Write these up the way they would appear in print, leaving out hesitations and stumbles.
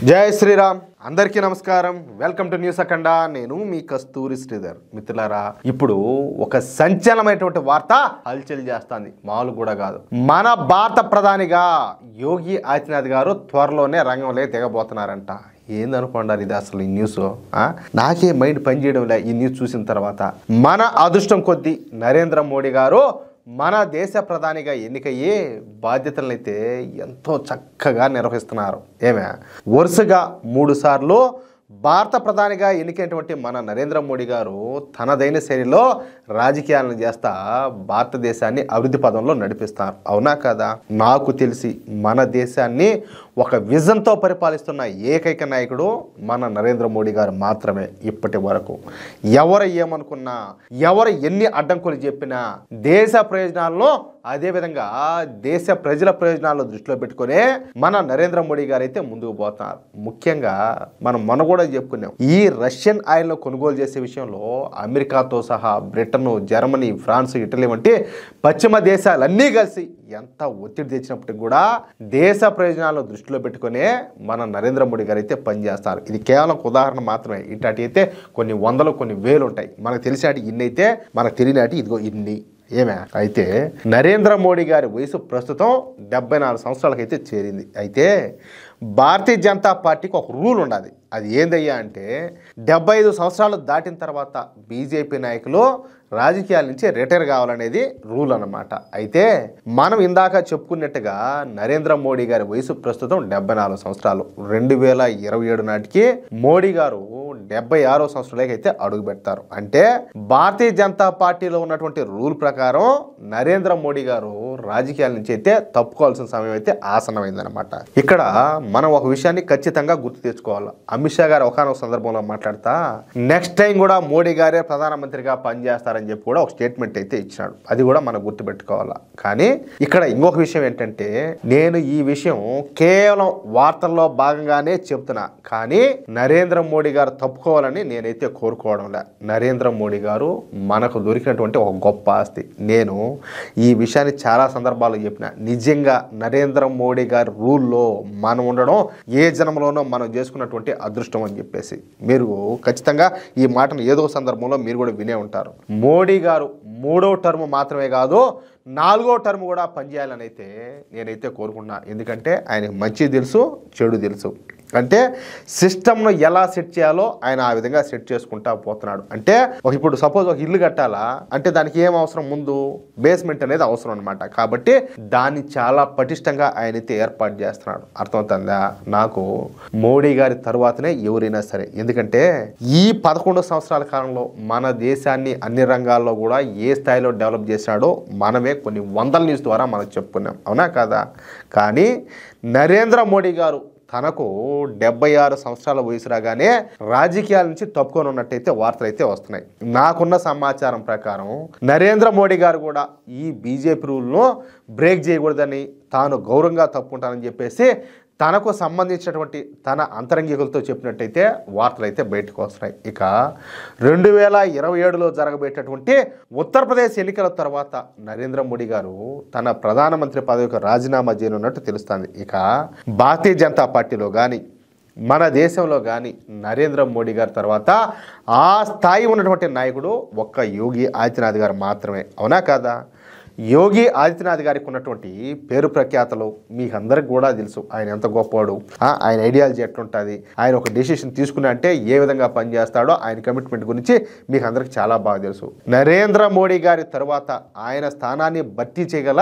జై శ్రీరామ్ అందరికీ నమస్కారం. వెల్కమ్ టు న్యూస్ అఖండ. నేను మీ కస్తూరి శ్రీధర్. మిత్రులారా, ఇప్పుడు ఒక సంచలనమైనటువంటి వార్త హల్చల్ చేస్తుంది. మామూలు కూడా కాదు. మన భారత ప్రధానిగా యోగి ఆదిత్యనాథ్ గారు త్వరలోనే రంగంలో దిగబోతున్నారంట. ఏందనుకోండారు ఇది అసలు ఈ న్యూస్? నాకే మైండ్ పనిచేయడం లే ఈ న్యూస్ చూసిన తర్వాత. మన అదృష్టం కొద్దీ నరేంద్ర మోడీ గారు మన దేశ ప్రధానిగా ఎన్నికయ్యే బాధ్యతలనైతే ఎంతో చక్కగా నిర్వహిస్తున్నారు. వరుసగా 3 సార్లు భారత ప్రధానిగా ఎన్నికైనటువంటి మన నరేంద్ర మోడీ గారు తనదైన శైలిలో రాజకీయాలను చేస్తా భారతదేశాన్ని అభివృద్ధి పదంలో నడిపిస్తారు. అవునా కదా? నాకు తెలిసి మన దేశాన్ని ఒక విజన్తో పరిపాలిస్తున్న ఏకైక నాయకుడు మన నరేంద్ర మోడీ గారు మాత్రమే. ఇప్పటి వరకు ఎవరు ఏమనుకున్నా, ఎవరు ఎన్ని అడ్డంకులు చెప్పినా దేశ ప్రయోజనాలను, అదేవిధంగా దేశ ప్రజల ప్రయోజనాలను దృష్టిలో పెట్టుకునే మన నరేంద్ర మోడీ గారు అయితే ముందుకు పోతున్నారు. ముఖ్యంగా మనం మొన్న కూడా చెప్పుకున్నాం, ఈ రష్యన్ ఆయిల్ను కొనుగోలు చేసే విషయంలో అమెరికాతో సహా బ్రిటన్, జర్మనీ, ఫ్రాన్స్, ఇటలీ వంటి పశ్చిమ దేశాలన్నీ కలిసి ఎంత ఒత్తిడి తెచ్చినప్పటికీ కూడా దేశ ప్రయోజనాలను దృష్టిలో పెట్టుకునే మన నరేంద్ర మోడీ గారు అయితే పనిచేస్తారు. ఇది కేవలం ఉదాహరణ మాత్రమే. ఇట్లాంటి అయితే కొన్ని వందలు, కొన్ని వేలు ఉంటాయి. మనకు తెలిసినట్టు ఇన్ని అయితే, మనకు తెలియనట్టు ఇదిగో ఇన్ని. అయితే నరేంద్ర మోడీ గారి వయసు ప్రస్తుతం 74 సంవత్సరాలకైతే చేరింది. అయితే భారతీయ జనతా పార్టీకి ఒక రూల్ ఉండాలి. అది ఏందయ్యా అంటే 75 సంవత్సరాలు దాటిన తర్వాత బీజేపీ నాయకులు రాజకీయాల నుంచి రిటైర్ కావాలనేది రూల్ అన్నమాట. అయితే మనం ఇందాక చెప్పుకున్నట్టుగా నరేంద్ర మోడీ గారి వయసు ప్రస్తుతం 74 సంవత్సరాలు. 2027 నాటికి మోడీ గారు 76వ సంవత్సరాలకి అయితే అడుగు పెడతారు. అంటే భారతీయ జనతా పార్టీలో ఉన్నటువంటి రూల్ ప్రకారం నరేంద్ర మోడీ గారు రాజకీయాల నుంచి అయితే తప్పుకోవాల్సిన సమయం అయితే ఆసన్నమైందనమాట. ఇక్కడ మనం ఒక విషయాన్ని ఖచ్చితంగా గుర్తు తెచ్చుకోవాలి. అమిత్ షా గారు ఒకనొక సందర్భంలో మాట్లాడతా నెక్స్ట్ టైం కూడా మోడీ గారే ప్రధానమంత్రిగా పనిచేస్తారని చెప్పి కూడా ఒక స్టేట్మెంట్ అయితే ఇచ్చినాడు. అది కూడా మనం గుర్తుపెట్టుకోవాలా. కానీ ఇక్కడ ఇంకొక విషయం ఏంటంటే, నేను ఈ విషయం కేవలం వార్తల్లో భాగంగానే చెప్తున్నా, కానీ నరేంద్ర మోడీ గారు తప్పుకోవాలని నేనైతే కోరుకోవడంలే. నరేంద్ర మోడీ గారు మనకు దొరికినటువంటి ఒక గొప్ప ఆస్తి. నేను ఈ విషయాన్ని చాలా సందర్భాల్లో చెప్పిన. నిజంగా నరేంద్ర మోడీ గారి రూల్లో మనం ఉండడం ఏ జన్మలోనో మనం చేసుకున్నటువంటి అదృష్టం అని చెప్పేసి మీరు ఖచ్చితంగా ఈ మాటను ఏదో సందర్భంలో మీరు కూడా వినే ఉంటారు. మోడీ గారు 3వ టర్మ్ మాత్రమే కాదు, 4వ టర్మ్ కూడా పనిచేయాలని అయితే నేనైతే కోరుకున్నా. ఎందుకంటే ఆయన మంచి తెలుసు, చెడు తెలుసు. అంటే సిస్టమ్ను ఎలా సెట్ చేయాలో ఆయన ఆ విధంగా సెట్ చేసుకుంటా పోతున్నాడు. అంటే ఇప్పుడు సపోజ్ ఒక ఇల్లు కట్టాలా అంటే దానికి ఏం అవసరం? ముందు బేస్మెంట్ అనేది అవసరం అనమాట. కాబట్టి దాన్ని చాలా పటిష్టంగా ఆయన అయితే ఏర్పాటు చేస్తున్నాడు. అర్థమవుతుందా? నాకు మోడీ గారి తర్వాతనే ఎవరైనా సరే. ఎందుకంటే ఈ 11 సంవత్సరాల కాలంలో మన దేశాన్ని అన్ని రంగాల్లో కూడా ఏ స్థాయిలో డెవలప్ చేశాడో మనమే కొన్ని వందల న్యూస్ ద్వారా మనం చెప్పుకున్నాం. అవునా కదా? కానీ నరేంద్ర మోడీ గారు తనకు 76 సంవత్సరాల వయసు రాగానే రాజకీయాల నుంచి తప్పుకొని ఉన్నట్టయితే వార్తలు అయితే వస్తున్నాయి. నాకున్న సమాచారం ప్రకారం నరేంద్ర మోడీ గారు కూడా ఈ బీజేపీ రూల్ను బ్రేక్ చేయకూడదని, తాను గౌరవంగా తప్పుకుంటానని చెప్పేసి తనకు సంబంధించినటువంటి తన అంతరంగికులతో చెప్పినట్టయితే వార్తలు అయితే బయటకు వస్తున్నాయి. ఇక 2027లో జరగబోయేటటువంటి ఉత్తరప్రదేశ్ ఎన్నికల తర్వాత నరేంద్ర మోడీ గారు తన ప్రధానమంత్రి పదవికి రాజీనామా చేయనున్నట్టు తెలుస్తుంది. ఇక భారతీయ జనతా పార్టీలో కానీ మన దేశంలో కానీ నరేంద్ర మోడీ గారి తర్వాత ఆ స్థాయి ఉన్నటువంటి నాయకుడు ఒక్క యోగి ఆదిత్యనాథ్ గారు మాత్రమే. అవునా కాదా? యోగి ఆదిత్యనాథ్ గారికి ఉన్నటువంటి పేరు ప్రఖ్యాతలు మీకు అందరికి కూడా తెలుసు. ఆయన ఎంత గొప్పవాడు, ఆయన ఐడియాలజీ ఎట్లుంటుంది, ఆయన ఒక డెసిషన్ తీసుకున్నా అంటే ఏ విధంగా పనిచేస్తాడో ఆయన కమిట్మెంట్ గురించి మీకు అందరికి చాలా బాగా తెలుసు. నరేంద్ర మోడీ గారి తర్వాత ఆయన స్థానాన్ని భర్తీ చేయగల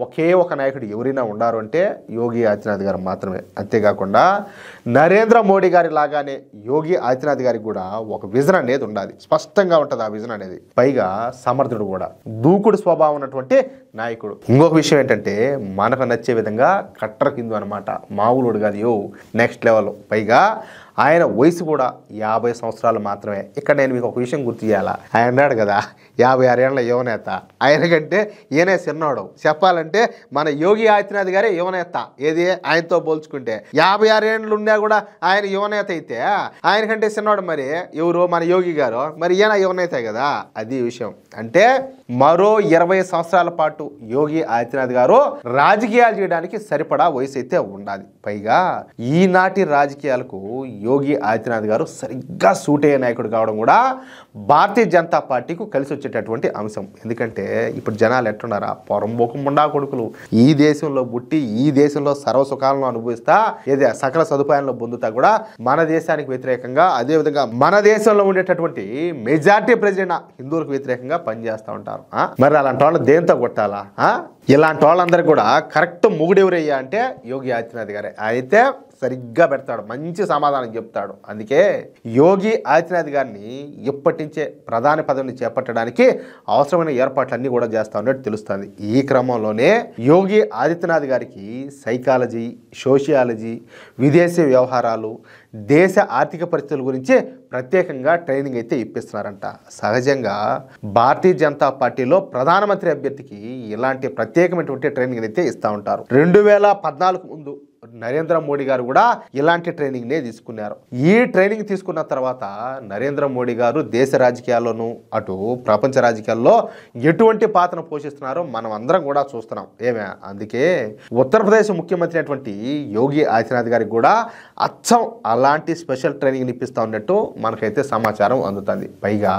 ఒకే ఒక నాయకుడు ఎవరైనా ఉన్నారు అంటే యోగి ఆదిత్యనాథ్ గారు మాత్రమే. అంతేకాకుండా నరేంద్ర మోడీ గారి లాగానే యోగి ఆదిత్యనాథ్ గారికి కూడా ఒక విజన్ అనేది ఉండాలి. స్పష్టంగా ఉంటుంది ఆ విజన్ అనేది. పైగా సమర్థుడు కూడా, దూకుడు స్వభావం ఉన్నటువంటి నాయకుడు. ఇంకొక విషయం ఏంటంటే మనకు నచ్చే విధంగా కట్టర్ కింద అనమాట. మామూలుడు కాదు, నెక్స్ట్ లెవెల్. పైగా ఆయన వయసు కూడా 50 సంవత్సరాలు మాత్రమే. ఇక్కడ నేను మీకు ఒక విషయం గుర్తు చేయాలా, ఆయన అన్నాడు కదా 56 ఏళ్ల యువనేత, ఆయన కంటే ఈయనే చిన్నోడు. చెప్పాలంటే మన యోగి ఆదిత్యనాథ్ గారే యువనేత. ఏది ఆయనతో పోల్చుకుంటే 56 ఏళ్ళు ఉన్నా కూడా ఆయన యువనేత అయితే ఆయన కంటే చిన్నోడు మరి ఎవరు, మన యోగి గారు. మరి ఈయన యువనేత కదా, అది విషయం. అంటే మరో 20 సంవత్సరాల పాటు యోగి ఆదిత్యనాథ్ గారు రాజకీయాలు చేయడానికి సరిపడా వయసు అయితే ఉండాలి. పైగా ఈనాటి రాజకీయాలకు యోగి ఆదిత్యనాథ్ గారు సరిగ్గా సూట్ అయ్యే నాయకుడు కావడం కూడా భారతీయ జనతా పార్టీకు కలిసి వచ్చేటటువంటి అంశం. ఎందుకంటే ఇప్పుడు జనాలు ఎట్టున్నారా, పొరంబోకు ముండా కొడుకులు, ఈ దేశంలో పుట్టి ఈ దేశంలో సర్వసుఖాలను అనుభవిస్తా, ఏదే సకల సదుపాయాలను పొందుతా కూడా మన దేశానికి వ్యతిరేకంగా, అదేవిధంగా మన దేశంలో ఉండేటటువంటి మెజార్టీ ప్రజలైన హిందువులకు వ్యతిరేకంగా పనిచేస్తూ ఉంటారు. మరి అలాంటి వాళ్ళు దేంతో కొట్టాలా? ఇలాంటి వాళ్ళందరికీ కూడా కరెక్ట్ మొగుడెవరయ్యా అంటే యోగి ఆదిత్యనాథ్ గారే. అయితే సరిగ్గా పెడతాడు, మంచి సమాధానం చెప్తాడు. అందుకే యోగి ఆదిత్యనాథ్ గారిని ఇప్పటి నుంచే ప్రధాని పదవిని చేపట్టడానికి అవసరమైన ఏర్పాట్లన్నీ కూడా చేస్తా ఉన్నట్టు తెలుస్తుంది. ఈ క్రమంలోనే యోగి ఆదిత్యనాథ్ గారికి సైకాలజీ, సోషియాలజీ, విదేశీ వ్యవహారాలు, దేశ ఆర్థిక పరిస్థితుల గురించి ప్రత్యేకంగా ట్రైనింగ్ అయితే ఇప్పిస్తున్నారంట. సహజంగా భారతీయ జనతా పార్టీలో ప్రధానమంత్రి అభ్యర్థికి ఇలాంటి ప్రత్యేకమైనటువంటి ట్రైనింగ్ అయితే ఇస్తూ ఉంటారు. 2014 ముందు నరేంద్ర మోడీ గారు కూడా ఇలాంటి ట్రైనింగ్నే తీసుకున్నారు. ఈ ట్రైనింగ్ తీసుకున్న తర్వాత నరేంద్ర మోడీ గారు దేశ రాజకీయాల్లోనూ అటు ప్రపంచ రాజకీయాల్లో ఎటువంటి పాత్రను పోషిస్తున్నారో మనం అందరం కూడా చూస్తున్నాం. అందుకే ఉత్తరప్రదేశ్ ముఖ్యమంత్రి అయినటువంటి యోగి ఆదిత్యనాథ్ గారికి కూడా అచ్చం అలాంటి స్పెషల్ ట్రైనింగ్ ఇప్పిస్తూ ఉన్నట్టు మనకైతే సమాచారం అందుతుంది. పైగా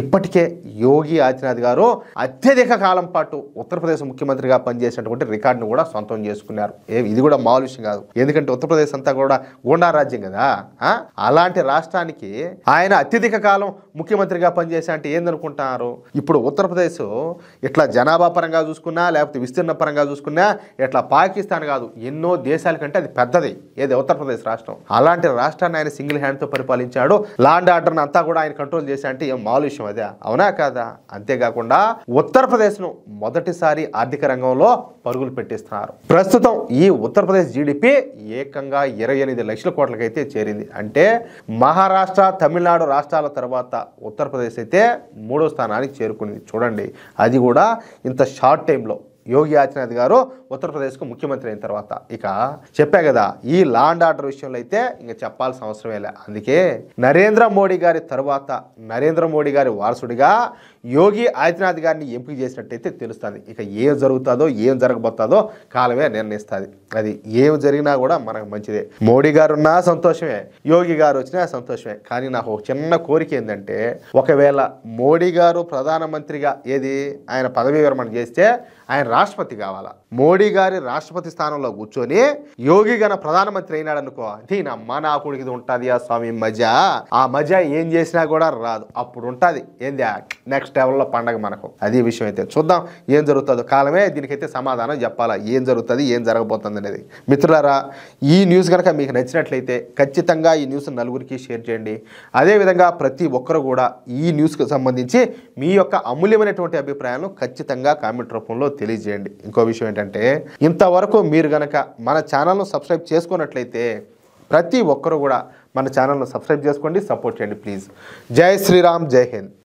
ఇప్పటికే యోగి ఆదిత్యనాథ్ గారు అత్యధిక కాలం పాటు ఉత్తరప్రదేశ్ ముఖ్యమంత్రిగా పనిచేసినటువంటి రికార్డును కూడా సొంతం చేసుకున్నారు. ఇది కూడా మామూలు విషయం కాదు. ఎందుకంటే ఉత్తరప్రదేశ్ అంతా కూడా గుండా రాజ్యం కదా. అలాంటి రాష్ట్రానికి ఆయన అత్యధిక కాలం ముఖ్యమంత్రిగా పనిచేసా అంటే ఏందనుకుంటున్నారు? ఇప్పుడు ఉత్తరప్రదేశ్ ఇట్లా జనాభా పరంగా చూసుకున్నా, లేకపోతే విస్తీర్ణ పరంగా చూసుకున్నా ఇట్లా పాకిస్తాన్ కాదు, ఎన్నో దేశాల కంటే అది పెద్దది. ఏది ఉత్తరప్రదేశ్ రాష్ట్రం. అలాంటి రాష్ట్రాన్ని ఆయన సింగిల్ హ్యాండ్తో పరిపాలించాడు. లా అండ్ ఆర్డర్ని అంతా కూడా ఆయన కంట్రోల్ చేశా అంటే ఏం మామూలు విషయం అదే, అవునా కాదా? అంతేకాకుండా ఉత్తరప్రదేశ్ను మొదటిసారి ఆర్థిక రంగంలో పరుగులు పెట్టిస్తున్నారు. ప్రస్తుతం ఈ ఉత్తరప్రదేశ్ జీడిపి ఏకంగా 28 లక్షల కోట్లకైతే చేరింది. అంటే మహారాష్ట్ర, తమిళనాడు రాష్ట్రాల తర్వాత ఉత్తరప్రదేశ్ అయితే 3వ స్థానానికి చేరుకుంది. చూడండి, అది కూడా ఇంత షార్ట్ టైంలో. యోగి ఆదిత్యనాథ్ గారు ఉత్తరప్రదేశ్కు ముఖ్యమంత్రి అయిన తర్వాత ఇక చెప్పా కదా, ఈ లా అండ్ ఆర్డర్ విషయంలో అయితే ఇంకా చెప్పాల్సిన అవసరమే లే. అందుకే నరేంద్ర మోడీ గారి తర్వాత నరేంద్ర మోడీ గారి వారసుడిగా యోగి ఆదిత్యనాథ్ గారిని ఎంపిక చేసినట్టయితే తెలుస్తుంది. ఇక ఏం జరుగుతుందో ఏం జరగబోతుందో కాలమే నిర్ణయిస్తుంది. అది ఏం జరిగినా కూడా మనకు మంచిదే. మోడీ గారు ఉన్నా సంతోషమే, యోగి గారు వచ్చినా సంతోషమే. కానీ నాకు ఒక చిన్న కోరిక ఏంటంటే, ఒకవేళ మోడీ గారు ప్రధానమంత్రిగా ఆయన పదవీ విరమణ చేస్తే ఆయన రాష్ట్రపతి కావాలా. మోడీ గారి రాష్ట్రపతి స్థానంలో కూర్చొని యోగి గన ప్రధానమంత్రి అయినాడు అనుకో, దీనమ్మ నా కొడుకుది ఉంటుంది ఆ స్వామి మజా. ఆ మజా ఏం చేసినా కూడా రాదు. అప్పుడు ఉంటుంది ఏంది నెక్స్ట్ లెవెల్లో పండగ మనకు. అది విషయం. అయితే చూద్దాం ఏం జరుగుతుందో, కాలమే దీనికైతే సమాధానం చెప్పాలా, ఏం జరుగుతుంది ఏం జరగబోతుంది అనేది. మిత్రులారా, ఈ న్యూస్ కనుక మీకు నచ్చినట్లయితే ఖచ్చితంగా ఈ న్యూస్ నలుగురికి షేర్ చేయండి. అదేవిధంగా ప్రతి ఒక్కరు కూడా ఈ న్యూస్కి సంబంధించి మీ యొక్క అమూల్యమైనటువంటి అభిప్రాయాలను ఖచ్చితంగా కామెంట్ రూపంలో తెలియజేయండి. ఇంకో విషయం ఏంటంటే, ఇంతవరకు మీరు గనక మన ఛానల్ను సబ్స్క్రైబ్ చేసుకున్నట్లయితే ప్రతి ఒక్కరు కూడా మన ఛానల్ను సబ్స్క్రైబ్ చేసుకోండి, సపోర్ట్ చేయండి ప్లీజ్. జై శ్రీరామ్, జై హింద్.